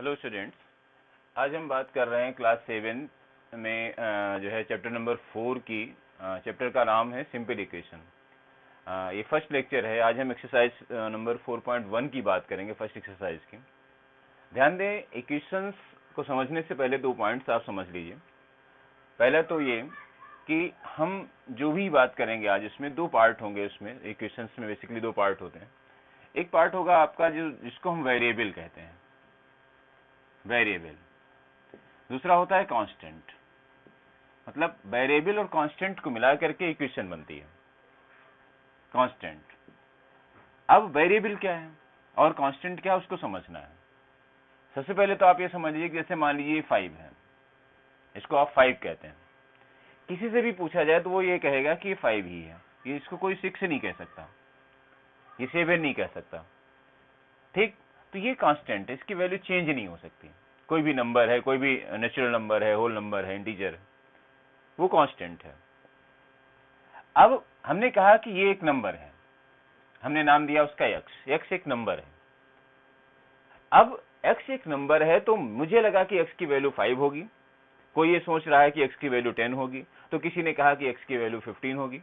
Hello students, आज हम बात कर रहे हैं क्लास 7 में जो है चैप्टर नंबर 4 की। चैप्टर का नाम है सिंपल इक्वेशन। ये फर्स्ट लेक्चर है। आज हम एक्सरसाइज नंबर 4.1 की बात करेंगे, फर्स्ट एक्सरसाइज की। ध्यान दें, इक्वेशंस को समझने से पहले दो पॉइंट्स आप समझ लीजिए। पहला तो ये कि हम जो भी बात करेंगे आज, इसमें दो पार्ट होंगे। उसमें इक्वेशंस में बेसिकली दो पार्ट होते हैं। एक पार्ट होगा आपका जिसको हम वेरिएबल कहते हैं, वेरिएबल। दूसरा होता है कांस्टेंट। मतलब वेरिएबल और कांस्टेंट को मिला करके इक्वेशन बनती है, कांस्टेंट। अब वेरिएबल क्या है और कांस्टेंट क्या है, उसको समझना है। सबसे पहले तो आप ये समझ लीजिए कि जैसे मान लीजिए 5 है, इसको आप 5 कहते हैं। किसी से भी पूछा जाए तो वो ये कहेगा कि ये 5 ही है, ये इसको कोई 6 नहीं कह सकता, ये 7 नहीं कह सकता। ठीक, तो ये कांस्टेंट है, इसकी वैल्यू चेंज नहीं हो सकती। कोई भी नंबर है, कोई भी नेचुरल नंबर है, होल नंबर है, इंटीजर है, वो कांस्टेंट है। अब हमने कहा कि ये एक नंबर है, हमने नाम दिया उसका x एक नंबर है। अब x एक नंबर है तो मुझे लगा कि x की वैल्यू 5 होगी। कोई ये सोच रहा है कि x की वैल्यू 10 होगी, तो किसी ने कहा कि x की वैल्यू 15 होगी।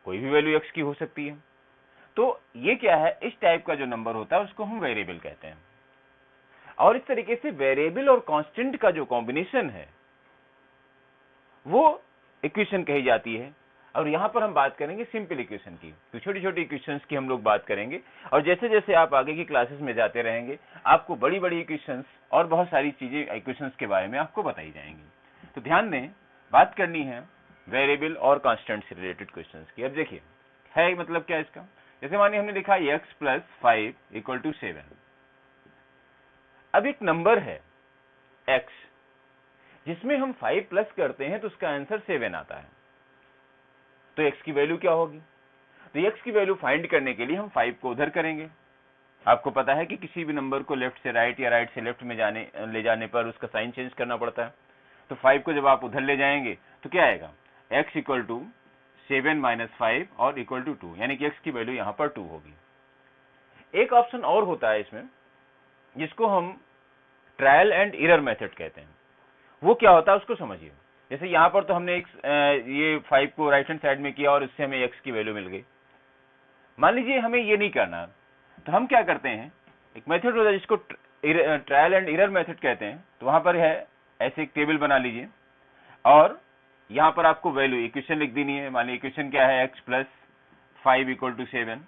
कोई भी वैल्यू x की हो सकती है। तो ये क्या है, इस टाइप का जो नंबर होता है उसको हम वेरिएबल कहते हैं। और इस तरीके से वेरिएबल और कांस्टेंट का जो कॉम्बिनेशन है वो इक्वेशन कही जाती है। और यहां पर हम बात करेंगे सिंपल इक्वेशन की। तो छोटी छोटी इक्वेशंस की हम लोग बात करेंगे, और जैसे जैसे आप आगे की क्लासेस में जाते रहेंगे आपको बड़ी बड़ी इक्वेशंस और बहुत सारी चीजें इक्वेशंस के बारे में आपको बताई जाएंगी। तो ध्यान दें, बात करनी है वेरिएबल और कांस्टेंट से रिलेटेड क्वेश्चंस की। अब देखिए, है मतलब क्या इसका, जैसे मानिए हमने लिखा x + 5 = 7। अब एक नंबर है x जिसमें हम 5 प्लस करते हैं तो उसका आंसर 7 आता है। तो x की वैल्यू क्या होगी? तो x की वैल्यू फाइंड करने के लिए हम 5 को उधर करेंगे। आपको पता है कि किसी भी नंबर को लेफ्ट से राइट या राइट से लेफ्ट में ले जाने पर उसका साइन चेंज करना पड़ता है। तो 5 को जब आप उधर ले जाएंगे तो क्या आएगा, x = 7 - 5 और = 2, यानी कि x की वैल्यू यहां पर 2 होगी। एक ऑप्शन और होता है इसमें जिसको हम ट्रायल एंड एरर मेथड कहते हैं। वो क्या होता है उसको समझिए। जैसे यहां पर तो हमने ये 5 को राइट हैंड साइड में किया और इससे हमें x की वैल्यू मिल गई। मान लीजिए हमें ये नहीं करना, तो हम क्या करते हैं, एक मेथड होता है जिसको ट्रायल एंड एरर मेथड कहते हैं। तो वहां पर है, ऐसे एक टेबल बना लीजिए और यहां पर आपको वैल्यू इक्वेशन लिख देनी है। मान लीजिए इक्वेशन क्या है, x + 5 = 7।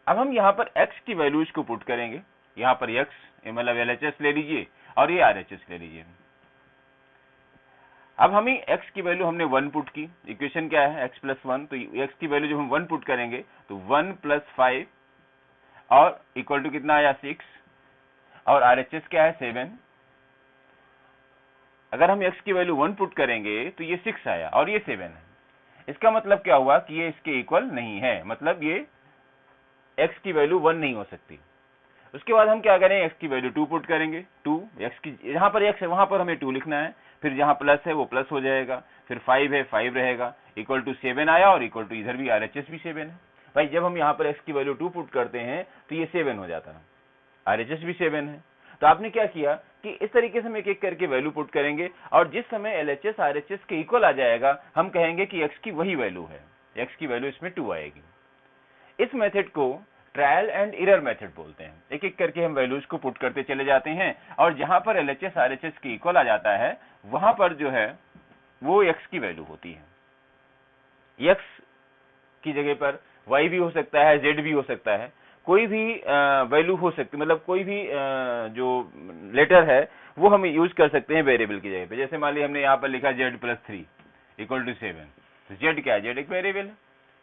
अब हम यहां पर x की वैल्यूज को पुट करेंगे। यहां पर x मतलब LHS ले लीजिए और ये RHS ले लीजिए। अब हमें x की वैल्यू हमने 1 पुट की। इक्वेशन क्या है, x + 1, तो x की वैल्यू जब हम 1 पुट करेंगे तो 1 + 5 और इक्वल टू कितना आया, 6, और RHS क्या है, 7। अगर हम x की वैल्यू 1 पुट करेंगे तो ये 6 आया और ये 7 है। इसका मतलब क्या हुआ कि ये इसके इक्वल नहीं है, मतलब ये x की वैल्यू 1 नहीं हो सकती। उसके बाद हम क्या करें, x की वैल्यू 2 पुट करेंगे। 2, x की जहां पर x है वहां पर हमें 2 लिखना है, फिर जहां प्लस है वो प्लस हो जाएगा, फिर 5 है 5 रहेगा, इक्वल टू 7 आया और इक्वल टू इधर भी RHS भी 7 है। भाई जब हम यहाँ पर x की वैल्यू 2 पुट करते हैं तो ये 7 हो जाता है, RHS भी 7 है। तो आपने क्या किया कि इस तरीके से हम एक एक करके वैल्यू पुट करेंगे और जिस समय LHS RHS के इक्वल आ जाएगा हम कहेंगे कि x की वही वैल्यू है, x की वैल्यू इसमें 2 आएगी। इस मेथड को ट्रायल एंड एरर मेथड बोलते हैं। एक एक करके हम वैल्यूज को पुट करते चले जाते हैं और जहां पर LHS RHS के इक्वल आ जाता है वहां पर जो है वो x की वैल्यू होती है। x की जगह पर y भी हो सकता है, z भी हो सकता है, कोई भी वैल्यू हो सकती, मतलब कोई भी जो लेटर है वो हम यूज कर सकते हैं वेरिएबल की जगह पे। जैसे मान लीजिए हमने यहाँ पर लिखा z + 3 = 7। तो z क्या है, z एक वेरिएबल है।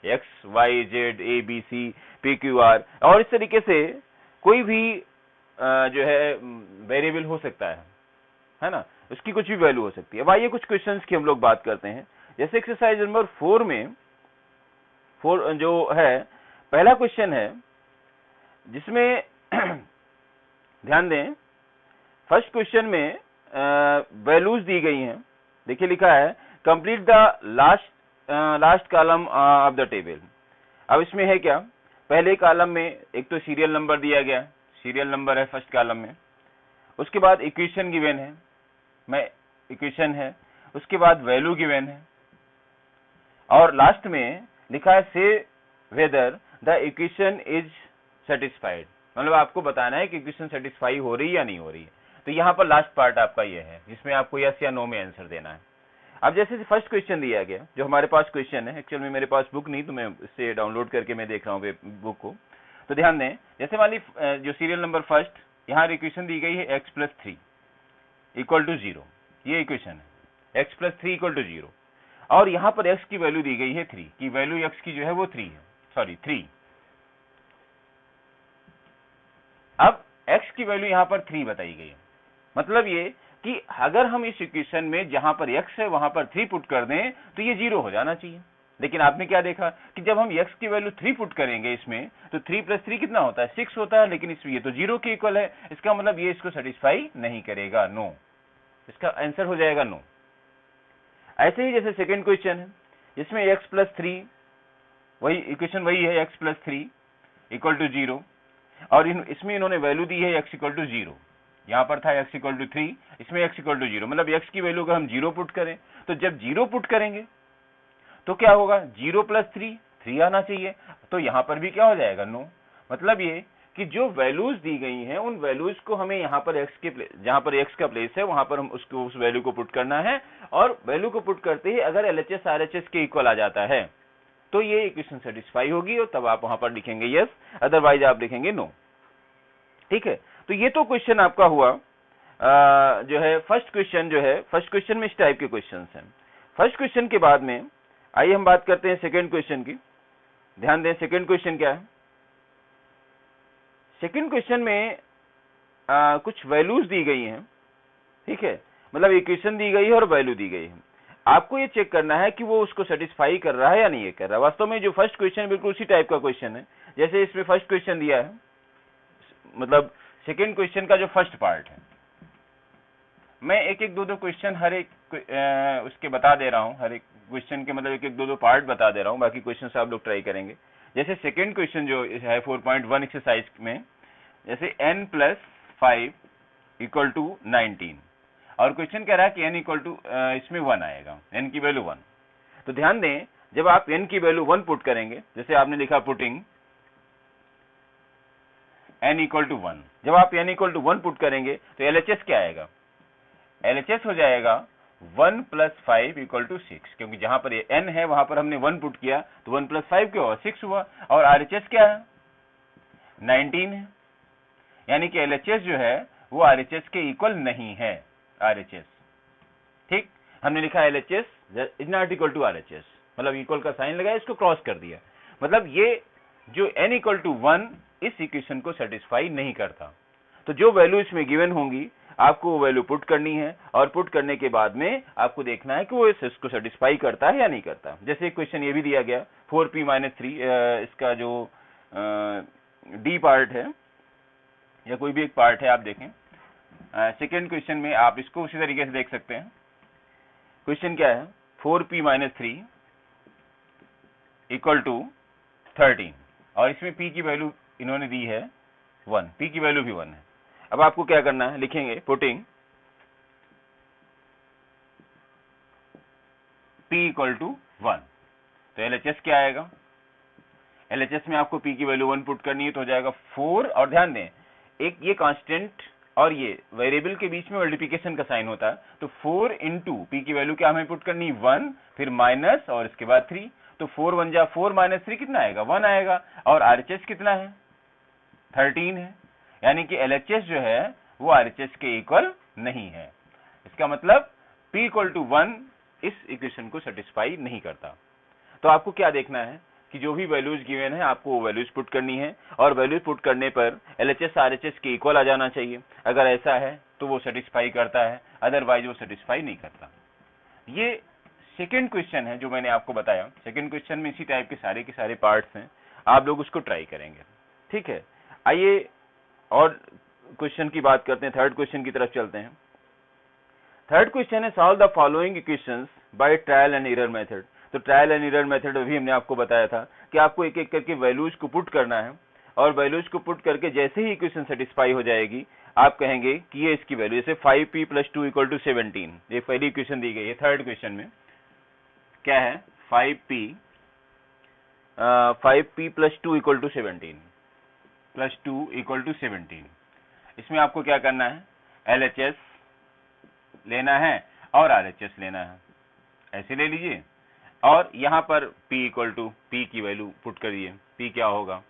x, y, z, a, b, c, p, q, r, और इस तरीके से कोई भी जो है वेरिएबल हो सकता है ना, उसकी कुछ भी वैल्यू हो सकती है। अब आइए कुछ क्वेश्चंस की हम लोग बात करते हैं। जैसे एक्सरसाइज नंबर 4 में 4 जो है, पहला क्वेश्चन है जिसमें ध्यान दें, फर्स्ट क्वेश्चन में वैल्यूज दी गई हैं। देखिए लिखा है complete the last column of the table. अब इसमें है क्या, पहले कॉलम में एक तो सीरियल नंबर दिया गया, सीरियल नंबर है फर्स्ट कॉलम में, उसके बाद इक्वेशन गिवन है, मैं इक्वेशन है, उसके बाद वैल्यू गिवन है, और लास्ट में लिखा है से whether the equation is satisfied, मतलब आपको बताना है कि इक्वेशन सेटिस्फाई हो रही है या नहीं हो रही है। तो यहाँ पर लास्ट पार्ट आपका ये है जिसमें आपको यस या नो में आंसर देना है। अब जैसे फर्स्ट क्वेश्चन दिया गया, जो हमारे पास क्वेश्चन है, एक्चुअल में मेरे पास बुक नहीं, तो मैं इससे डाउनलोड करके मैं देख रहा हूँ बुक को। तो ध्यान दें, जैसे मान ली जो सीरियल नंबर फर्स्ट, यहाँ इक्वेशन दी गई है x प्लस 3 इक्वल टू 0, ये इक्वेशन है x प्लस 3 इक्वल टू 0, और यहाँ पर x की वैल्यू दी गई है 3 की, वैल्यू x की जो है वो 3 है, सॉरी 3। अब x की वैल्यू यहाँ पर 3 बताई गई है, मतलब ये कि अगर हम इस इक्वेशन में जहां पर x है वहां पर 3 पुट कर दें तो ये 0 हो जाना चाहिए। लेकिन आपने क्या देखा कि जब हम x की वैल्यू 3 पुट करेंगे इसमें, तो 3 प्लस 3 कितना होता है, 6 होता है, लेकिन इसमें ये तो 0 के इक्वल है, इसका मतलब ये इसको सेटिस्फाई नहीं करेगा, नो, इसका आंसर हो जाएगा नो। ऐसे ही जैसे सेकेंड क्वेश्चन है जिसमें x प्लस 3, वही इक्वेशन वही है, x प्लस 3 इक्वल टू 0, और इसमें इन्होंने वैल्यू दी है x इक्वल टू 0, यहाँ पर था x इक्वल टू 3, इसमें x इक्वल टू 0, मतलब x की वैल्यू का हम 0 पुट करें, तो जब 0 पुट करेंगे तो क्या होगा, 0 प्लस 3 आना चाहिए, तो यहाँ पर भी क्या हो जाएगा, नो। मतलब ये कि जो वैल्यूज दी गई हैं उन वैल्यूज को हमें यहाँ पर x के जहाँ पर x का प्लेस है वहां पर हम उसको उस वैल्यू को पुट करना है, और वैल्यू को पुट करते ही अगर LHS RHS के इक्वल आ जाता है तो ये इक्वेशन सेटिस्फाई होगी, और तब आप वहां पर लिखेंगे यस, अदरवाइज आप लिखेंगे नो। ठीक है, तो ये तो क्वेश्चन आपका हुआ जो है फर्स्ट क्वेश्चन, जो है फर्स्ट क्वेश्चन में इस टाइप के क्वेश्चन हैं। फर्स्ट क्वेश्चन के बाद में आइए हम बात करते हैं सेकंड क्वेश्चन की। ध्यान दें, सेकंड क्वेश्चन क्या है। सेकंड क्वेश्चन में कुछ वैल्यूज दी गई हैं, ठीक है, मतलब इक्वेशन दी गई है और वैल्यू दी गई है, आपको ये चेक करना है कि वो उसको सेटिस्फाई कर रहा है या नहीं कर रहा। वास्तव में जो फर्स्ट क्वेश्चन बिल्कुल उसी टाइप का क्वेश्चन है जैसे इसमें फर्स्ट क्वेश्चन दिया है, मतलब सेकेंड क्वेश्चन का जो फर्स्ट पार्ट है। मैं एक एक दो क्वेश्चन हर एक उसके बता दे रहा हूं, हर एक क्वेश्चन के मतलब एक एक दो पार्ट बता दे रहा हूं, बाकी क्वेश्चन आप लोग ट्राई करेंगे। जैसे सेकेंड क्वेश्चन जो है 4.1 एक्सरसाइज में, जैसे n प्लस 5 इक्वल टू 19, और क्वेश्चन कह रहा है कि n इक्वल टू इसमें 1 आएगा, n की वैल्यू 1। तो ध्यान दें, जब आप n की वैल्यू 1 पुट करेंगे, जैसे आपने लिखा पुटिंग n इक्वल टू 1, जब आप n इक्वल टू 1 पुट करेंगे तो LHS क्या आएगा, LHS हो जाएगा 1 प्लस 5 इक्वल टू 6, क्योंकि जहां पर ये n है वहां पर हमने 1 पुट किया तो 1 प्लस 5 क्या हुआ, 6 हुआ, और RHS क्या है, 19 है, यानी कि LHS जो है वो RHS के इक्वल नहीं है, RHS, ठीक, हमने लिखा LHS is not equal to RHS, मतलब इक्वल का साइन लगाया, इसको क्रॉस कर दिया, मतलब ये जो n इक्वल टू 1 इस इक्वेशन को सेटिस्फाई नहीं करता। तो जो वैल्यू इसमें गिवन होंगी आपको वो वैल्यू पुट करनी है, और पुट करने के बाद में आपको देखना है कि वो इसको सेटिस्फाई करता है या नहीं करता। जैसे एक क्वेश्चन ये भी दिया गया 4p माइनस 3, इसका जो डी पार्ट है या कोई भी एक पार्ट है, आप देखें सेकेंड क्वेश्चन में आप इसको उसी तरीके से देख सकते हैं। क्वेश्चन क्या है, 4p माइनस 3 इक्वल टू 13, और इसमें p की वैल्यू इन्होंने दी है 1, p की वैल्यू भी 1 है। अब आपको क्या करना है, लिखेंगे पुटिंग p इक्वल टू 1, तो LHS क्या आएगा, LHS में आपको p की वैल्यू 1 पुट करनी है तो हो जाएगा 4, और ध्यान दें एक ये कांस्टेंट और ये वेरिएबल के बीच में मल्टीप्लिकेशन का साइन होता है, तो 4 इंटू p की वैल्यू क्या हमें पुट करनी, 1, फिर माइनस और इसके बाद 3, तो 4 1 जा 4 माइनस 3 कितना आएगा, 1 आएगा, और RHS कितना है, 13 है, यानी कि LHS जो है वो RHS के इक्वल नहीं है। इसका मतलब p इक्वल टू 1 इस इक्वेशन को सेटिस्फाई नहीं करता। तो आपको क्या देखना है कि जो भी वैल्यूज गिवन है आपको वो वैल्यूज पुट करनी है, और वैल्यूज पुट करने पर LHS RHS के इक्वल आ जाना चाहिए। अगर ऐसा है तो वो सेटिस्फाई करता है, अदरवाइज वो सेटिस्फाई नहीं करता। ये सेकेंड क्वेश्चन है जो मैंने आपको बताया। सेकेंड क्वेश्चन में इसी टाइप के सारे पार्ट्स हैं, आप लोग उसको ट्राई करेंगे, ठीक है। आइए और क्वेश्चन की बात करते हैं, थर्ड क्वेश्चन की तरफ चलते हैं। थर्ड क्वेश्चन है solve the following equations by trial and error method. तो ट्रायल एंड एरर मेथड अभी हमने आपको बताया था कि आपको एक एक करके वैल्यूज को पुट करना है, और वैल्यूज को पुट करके जैसे ही इक्वेशन सेटिस्फाई हो जाएगी आप कहेंगे कि ये इसकी वैल्यू, जैसे 5p + 2 = 17, ये पहली इक्वेशन दी गई है। थर्ड क्वेश्चन में क्या है, 5p + 2 = 17, +2 = 17। इसमें आपको क्या करना है, LHS लेना है और RHS लेना है, ऐसे ले लीजिए। और यहाँ पर p की वैल्यू पुट करिए, p क्या होगा,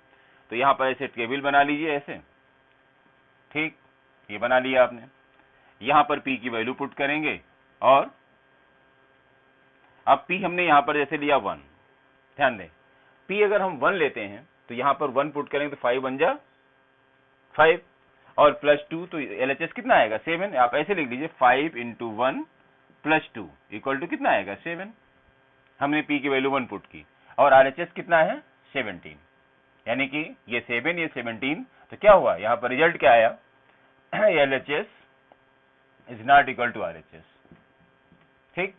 तो यहाँ पर ऐसे टेबल बना लीजिए ऐसे, ठीक, ये बना लिया आपने। यहाँ पर p की वैल्यू पुट करेंगे और अब p हमने यहाँ पर जैसे लिया 1, ध्यान दें p अगर हम 1 लेते हैं तो यहाँ पर 1 पुट करेंगे तो 5 बन जा 5, और +2 तो LHS कितना आएगा 7, आप ऐसे लिख लीजिए 5 × 1 + 2 = कितना आएगा 7। हमने p की वैल्यू 1 पुट की और RHS कितना है 17, यानी कि ये 7 ये 17, तो क्या हुआ यहाँ पर रिजल्ट क्या आया, LHS ≠ RHS, ठीक।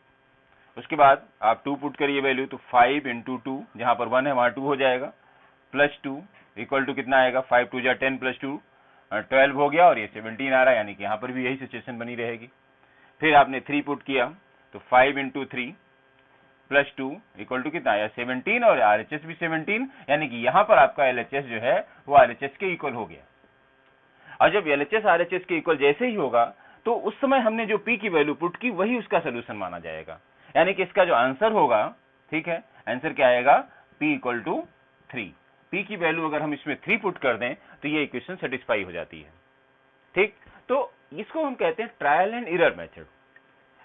उसके बाद आप 2 पुट करिए वैल्यू, तो 5 × 2, जहां पर 1 है वहां 2 हो जाएगा, +2 = कितना आएगा, 5 × 2 = 10 + 2 12 हो गया, और ये 17 आ रहा है, यानी कि यहाँ पर भी यही सिचुएशन बनी रहेगी। फिर आपने 3 पुट किया तो 5 × 3 + 2 = कितना आया 17, और RHS भी 17, यानी कि यहाँ पर आपका LHS जो है वो RHS के इक्वल हो गया। और जब LHS RHS के इक्वल जैसे ही होगा तो उस समय हमने जो p की वैल्यू पुट की वही उसका सोल्यूशन माना जाएगा, यानी कि इसका जो आंसर होगा, ठीक है, आंसर क्या आएगा, p = 3। p की वैल्यू अगर हम इसमें 3 पुट कर दें तो ये इक्वेशन सेटिस्फाई हो जाती है, ठीक। तो इसको हम कहते हैं ट्रायल एंड एरर मेथड।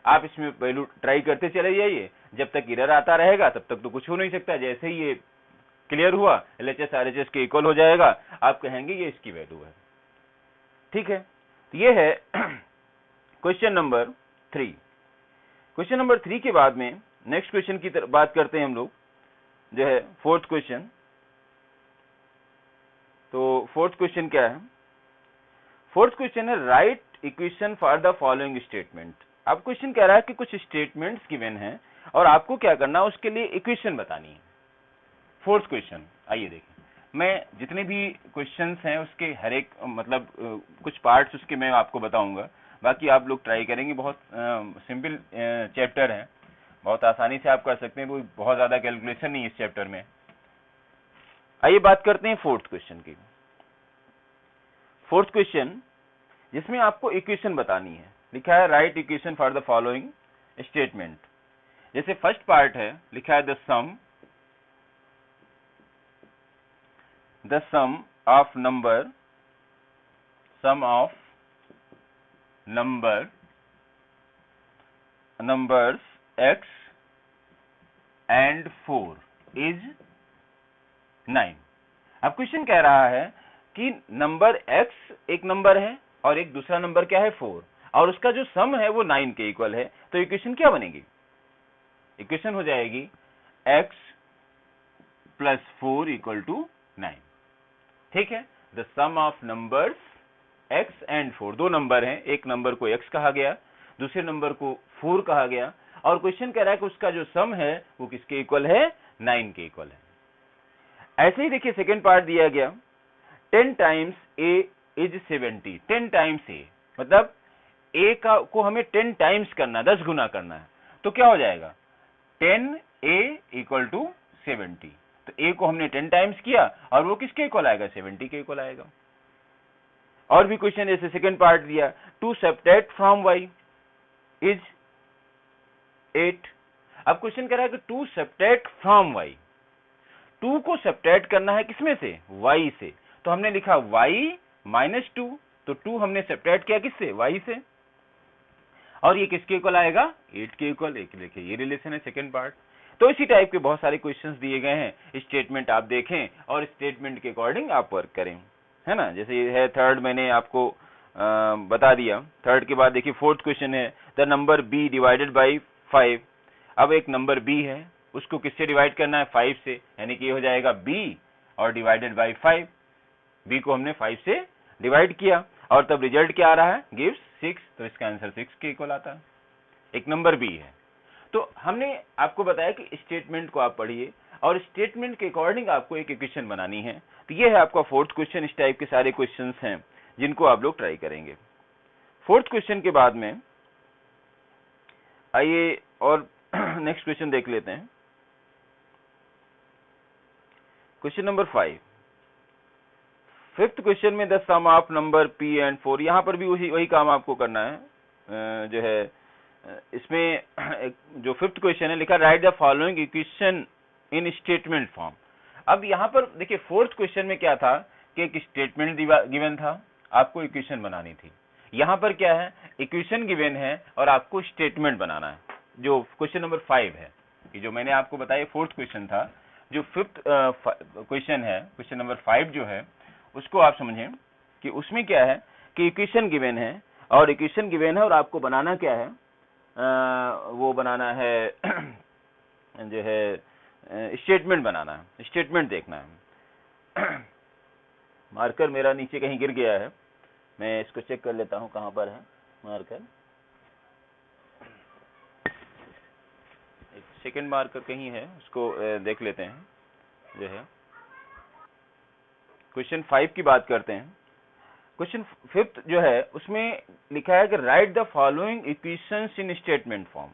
आप इसमें वैल्यू ट्राई करते चले जाइए, जब तक एरर आता रहेगा तब तक तो कुछ हो नहीं सकता। जैसे ही ये क्लियर हुआ, LHS RHS के इक्वल हो जाएगा, आप कहेंगे ये इसकी वैल्यू है, ठीक है। तो ये है क्वेश्चन नंबर 3। क्वेश्चन नंबर 3 के बाद में नेक्स्ट क्वेश्चन की बात करते हैं हम लोग, जो है 4th क्वेश्चन। तो 4th क्वेश्चन क्या है, 4th क्वेश्चन है right equation for the following statement. अब क्वेश्चन कह रहा है कि कुछ स्टेटमेंट्स गिवन हैं और आपको क्या करना है, उसके लिए इक्वेशन बतानी है। 4th क्वेश्चन, आइए देखें। मैं जितने भी क्वेश्चंस हैं उसके हर एक मतलब कुछ पार्ट्स उसके मैं आपको बताऊंगा, बाकी आप लोग ट्राई करेंगे। बहुत सिंपल चैप्टर है, बहुत आसानी से आप कर सकते हैं, कोई बहुत ज्यादा कैलकुलेशन नहीं इस चैप्टर में। आइए बात करते हैं 4th क्वेश्चन की। 4th क्वेश्चन जिसमें आपको इक्वेशन बतानी है, लिखा है right equation for the following statement. जैसे फर्स्ट पार्ट है, लिखा है the sum of numbers x and 4 is 9। अब क्वेश्चन कह रहा है कि नंबर x एक नंबर है और एक दूसरा नंबर क्या है 4, और उसका जो सम है वो 9 के इक्वल है। तो इक्वेशन क्या बनेगी, इक्वेशन हो जाएगी x + 4 = 9, ठीक है। The sum of numbers x and 4, दो नंबर हैं, एक नंबर को x कहा गया, दूसरे नंबर को 4 कहा गया, और क्वेश्चन कह रहा है कि उसका जो सम है वो किसके इक्वल है, 9 के इक्वल है। ऐसे ही देखिए सेकेंड पार्ट दिया गया, 10 times a is 70। 10 times a मतलब a को हमें 10 टाइम्स करना, 10 गुना करना है, तो क्या हो जाएगा 10a = 70। तो a को हमने 10 टाइम्स किया और वो किसके इक्वल आएगा, 70 के इक्वल आएगा। और भी क्वेश्चन जैसे सेकंड पार्ट दिया, two subtract from y is 8। अब क्वेश्चन कह रहा है कि टू सब्ट्रैक्ट फ्रॉम y, 2 को सब्ट्रैक्ट करना है किसमें से, y से, तो हमने लिखा y - 2, तो 2 हमने सब्ट्रैक्ट किया किससे, y से, और ये किसके इक्वल आएगा, 8 के इक्वल। एक देखिए ये रिलेशन है सेकंड पार्ट। तो इसी टाइप के बहुत सारे क्वेश्चंस दिए गए हैं, स्टेटमेंट आप देखें और स्टेटमेंट के अकॉर्डिंग आप वर्क करें, है ना। जैसे ये है थर्ड, मैंने आपको बता दिया। थर्ड के बाद देखिए 4th क्वेश्चन है the number b divided by 5। अब एक नंबर b है, उसको किससे डिवाइड करना है, 5 से, यानी कि ये हो जाएगा b और डिवाइडेड बाई 5। b को हमने 5 से डिवाइड किया और तब रिजल्ट क्या आ रहा है, गिव्स 6, तो इसका आंसर 6 के इक्वल आता है। एक नंबर b है। तो हमने आपको बताया कि स्टेटमेंट को आप पढ़िए और स्टेटमेंट के अकॉर्डिंग आपको एक इक्वेशन बनानी है। तो ये है आपका 4th क्वेश्चन। इस टाइप के सारे क्वेश्चंस हैं जिनको आप लोग ट्राई करेंगे। फोर्थ क्वेश्चन के बाद में आइए और नेक्स्ट क्वेश्चन देख लेते हैं। क्वेश्चन नंबर 5, फिफ्थ क्वेश्चन में the sum of number p and 4, यहां पर भी वही काम आपको करना है। जो है इसमें जो फिफ्थ क्वेश्चन है लिखा right the following equation in statement form. अब यहां पर देखिए फोर्थ क्वेश्चन में क्या था कि एक स्टेटमेंट गिवन था, आपको इक्वेशन बनानी थी। यहां पर क्या है, इक्वेशन गिवन है और आपको स्टेटमेंट बनाना है। जो क्वेश्चन नंबर 5 है, ये जो मैंने आपको बताया फोर्थ क्वेश्चन था, जो फिफ्थ क्वेश्चन है, क्वेश्चन नंबर 5 जो है उसको आप समझें कि उसमें क्या है कि इक्वेशन गिवन है और इक्वेशन गिवन है और आपको बनाना क्या है, वो बनाना है जो है स्टेटमेंट बनाना है, स्टेटमेंट देखना है। मार्कर मेरा नीचे कहीं गिर गया है, मैं इसको चेक कर लेता हूं कहां पर है मार्कर। एक सेकंड मार्कर कहीं है, उसको देख लेते हैं। जो है क्वेश्चन 5 की बात करते हैं। क्वेश्चन फिफ्थ जो है उसमें लिखा है कि right the following equations in statement form.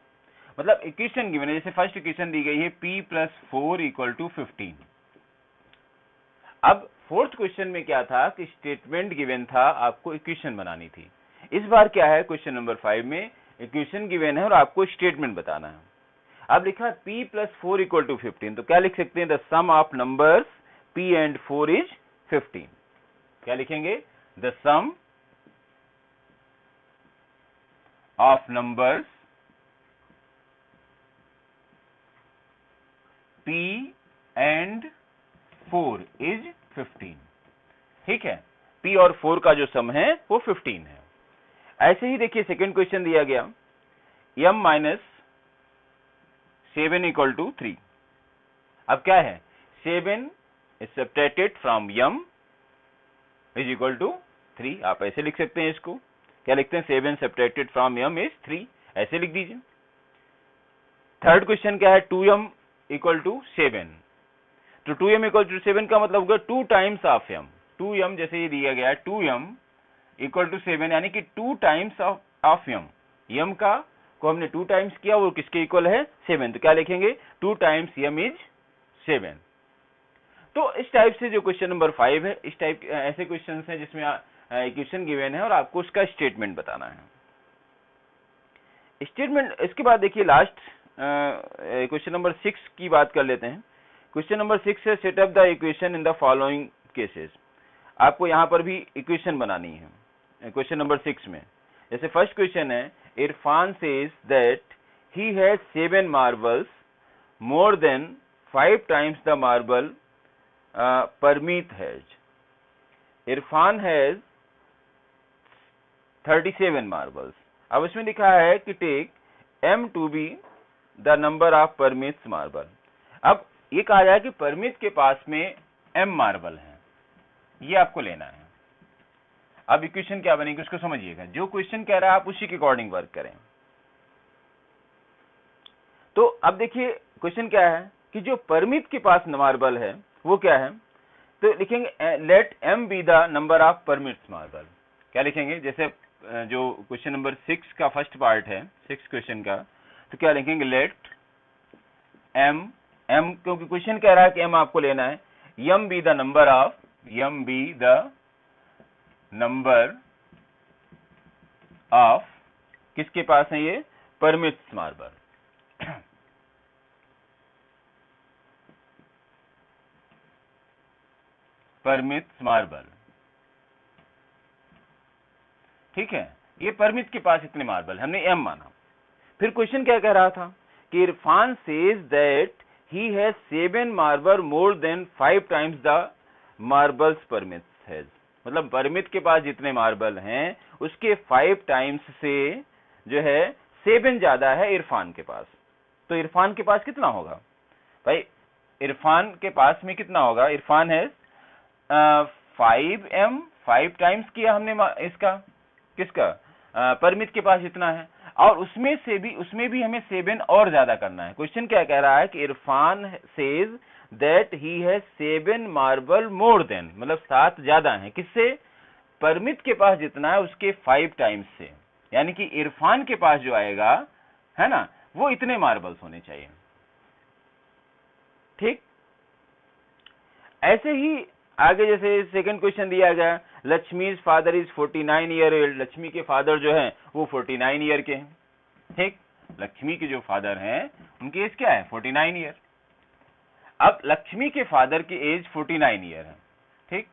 मतलब इक्वेशन गिवन है, जैसे फर्स्ट इक्वेशन दी गई है p + 4 = 15। अब फोर्थ क्वेश्चन में क्या था कि स्टेटमेंट गिवन था, आपको इक्वेशन बनानी थी। इस बार क्या है, क्वेश्चन नंबर 5 में इक्वेशन गिवन है और आपको स्टेटमेंट बताना है। अब लिखा p + 4 = 15, तो क्या लिख सकते हैं, the sum of numbers p and 4 is 15। क्या लिखेंगे, the sum of numbers p and 4 is 15। ठीक है, p और 4 का जो सम है वो 15 है। ऐसे ही देखिए सेकंड क्वेश्चन दिया गया m - 7 = 3। अब क्या है, 7 is subtracted from m is equal to 3। आप ऐसे लिख सकते हैं इसको, क्या लिखते हैं, 7 subtracted from m is 3, ऐसे लिख दीजिए। थर्ड क्वेश्चन क्या है, 2m = 7, तो 2m = 7 का मतलब होगा 2 टाइम्स ऑफ m। 2m जैसे ये दिया गया है 2m = 7, यानी कि 2 टाइम्स ऑफ m। m का को हमने 2 टाइम्स किया, वो किसके इक्वल है, 7, तो क्या लिखेंगे, 2 टाइम्स m इज 7। तो इस टाइप से जो क्वेश्चन नंबर 5 है, इस टाइप ऐसे क्वेश्चन हैं जिसमें इक्वेशन गिवन है और आपको उसका स्टेटमेंट बताना है। स्टेटमेंट इसके बाद देखिए लास्ट क्वेश्चन नंबर 6 की बात कर लेते हैं। क्वेश्चन नंबर 6 है set up the equation in the following cases. आपको यहां पर भी इक्वेशन बनानी है क्वेश्चन नंबर 6 में। जैसे फर्स्ट क्वेश्चन है, Irfan says that he has 7 marbles more than 5 times the marble Parmeet has. Irfan has 37 marbles. अब इसमें लिखा है कि take m to be the number of Parmeet's marble. अब ये कहा जाए कि परमित के पास में m मार्बल है, ये आपको लेना है। अब इक्वेशन क्या बनेगी उसको समझिएगा, जो क्वेश्चन कह रहा है आप उसी के अकॉर्डिंग वर्क करें। तो अब देखिए क्वेश्चन क्या है कि जो परमित के पास मार्बल है वो क्या है, तो लिखेंगे let m be the number of Parmeet's marble. क्या लिखेंगे, जैसे जो क्वेश्चन नंबर 6 का फर्स्ट पार्ट है 6 क्वेश्चन का, तो क्या लिखेंगे, लेट m, क्योंकि क्वेश्चन कह रहा है कि m आपको लेना है, m be the number of किसके पास है ये, परमिट्स मार्बल। परमिट्स मार्बल, ठीक है, ये परमित के पास इतने मार्बल, हमने m माना। फिर क्वेश्चन क्या कह रहा था कि Irfan says that he has 7 marble more than 5 times the marbles Parmeet has. मतलब परमित के पास जितने मार्बल हैं उसके 5 टाइम्स से जो है 7 ज्यादा है इरफान के पास। तो इरफान के पास कितना होगा भाई, इरफान के पास में कितना होगा, इरफान है 5m, 5 टाइम्स किया हमने इसका, किसका, परमित के पास इतना है, और उसमें भी हमें 7 और ज्यादा करना है। क्वेश्चन क्या कह रहा है कि Irfan says that he has 7 marble more then, मतलब 7 ज्यादा है किससे, परमित के पास जितना है उसके 5 टाइम्स से, यानी कि इरफान के पास जो आएगा है ना, वो इतने मार्बल्स होने चाहिए। ठीक, ऐसे ही आगे जैसे सेकंड क्वेश्चन दिया गया, Lakshmi's father is 49 year old, Lakshmi के फादर जो है वो 49 ईयर के हैं। ठीक, लक्ष्मी के जो फादर हैं उनकी एज क्या है, 49 ईयर। अब लक्ष्मी के फादर की एज 49 ईयर है। ठीक,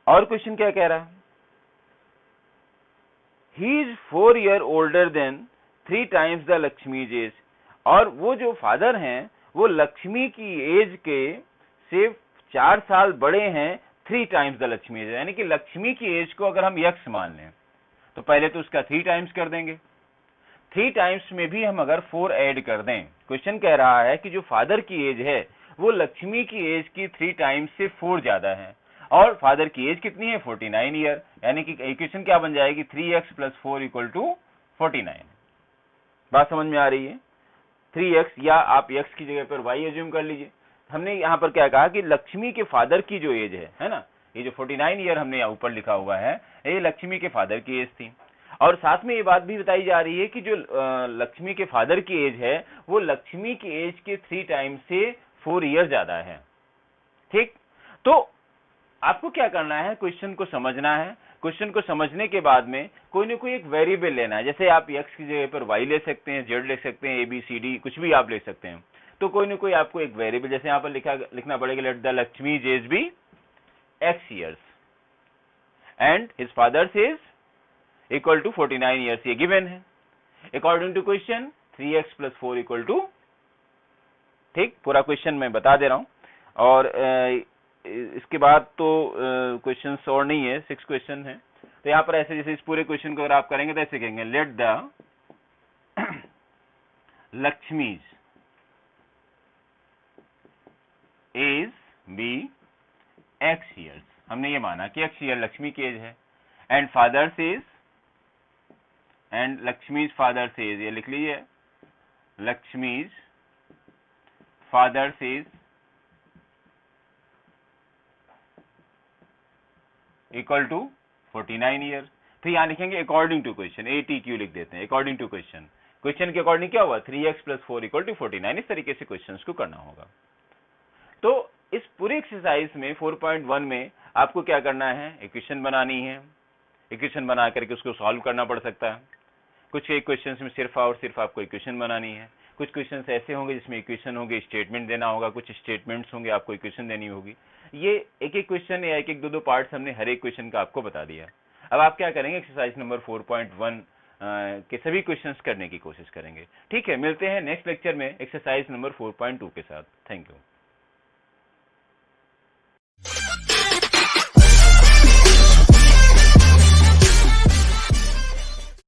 और क्वेश्चन क्या कह रहा है, he is 4 year older than 3 times the Lakshmi's age, और वो जो फादर हैं वो लक्ष्मी की एज के सिर्फ 4 साल बड़े हैं 3 टाइम्स द लक्ष्मी एज, यानी कि लक्ष्मी की एज को अगर हम यक्स मान लें तो पहले तो उसका 3 टाइम्स कर देंगे, 3 टाइम्स में भी हम अगर 4 ऐड कर दें, क्वेश्चन कह रहा है कि जो फादर की एज है वो लक्ष्मी की एज की 3 टाइम्स से 4 ज्यादा है, और फादर की एज कितनी है, 49 ईयर, यानी कि इक्वेशन क्या बन जाएगी, 3x + 4 = 49। बात समझ में आ रही है, 3x, या आप x की जगह पर y एज्यूम कर लीजिए। हमने यहाँ पर क्या कहा कि लक्ष्मी के फादर की जो एज है ना, ये जो 49 ईयर हमने यहाँ ऊपर लिखा हुआ है, ये लक्ष्मी के फादर की एज थी, और साथ में ये बात भी बताई जा रही है कि जो लक्ष्मी के फादर की एज है वो लक्ष्मी की एज के 3 टाइम्स से 4 ईयर ज्यादा है। ठीक, तो आपको क्या करना है, क्वेश्चन को समझना है, क्वेश्चन को समझने के बाद में कोई ना कोई एक वेरिएबल लेना है, जैसे आप x की जगह पर y ले सकते हैं, z ले सकते हैं, ABCD कुछ भी आप ले सकते हैं, तो कोई ना कोई आपको एक वेरिएबल, जैसे यहाँ पर लिखना पड़ेगा, let the Lakshmi age be x years and his father's age equal to 49 years, ये गिवन है। अकॉर्डिंग टू क्वेश्चन 3x + 4 = ठीक, पूरा क्वेश्चन मैं बता दे रहा हूं, और इसके बाद तो क्वेश्चंस और नहीं है, 6 क्वेश्चन है। तो यहाँ पर ऐसे जैसे इस पूरे क्वेश्चन को अगर आप करेंगे तो ऐसे कहेंगे, let the Lakshmi's age be x years, हमने ये माना कि x ईयर लक्ष्मी की एज है, and father's age, and Lakshmi's father's age, ये लिख लीजिए, लक्ष्मीज फादर्स एज = 49 ईयर। तो यहां लिखेंगे अकॉर्डिंग टू क्वेश्चन, ATQ लिख देते हैं, अकॉर्डिंग टू क्वेश्चन, क्वेश्चन के अकॉर्डिंग क्या हुआ, 3x + 4 = 49, इस तरीके से क्वेश्चंस को करना होगा। तो इस पूरे एक्सरसाइज में 4.1 में आपको क्या करना है, इक्वेशन बनानी है, इक्वेशन बना करके उसको सॉल्व करना पड़ सकता है। कुछ एक क्वेश्चंस में सिर्फ और सिर्फ आपको इक्वेशन बनानी है, कुछ क्वेश्चंस ऐसे होंगे जिसमें इक्वेशन होंगे, स्टेटमेंट देना होगा, कुछ स्टेटमेंट्स होंगे आपको इक्वेशन देनी होगी। ये एक एक क्वेश्चन या एक एक दो पार्ट्स हमने हर एक क्वेश्चन का आपको बता दिया। अब आप क्या करेंगे, एक्सरसाइज नंबर 4.1 के सभी क्वेश्चंस करने की कोशिश करेंगे। ठीक है, मिलते हैं नेक्स्ट लेक्चर में एक्सरसाइज नंबर 4.2 के साथ। Thank you.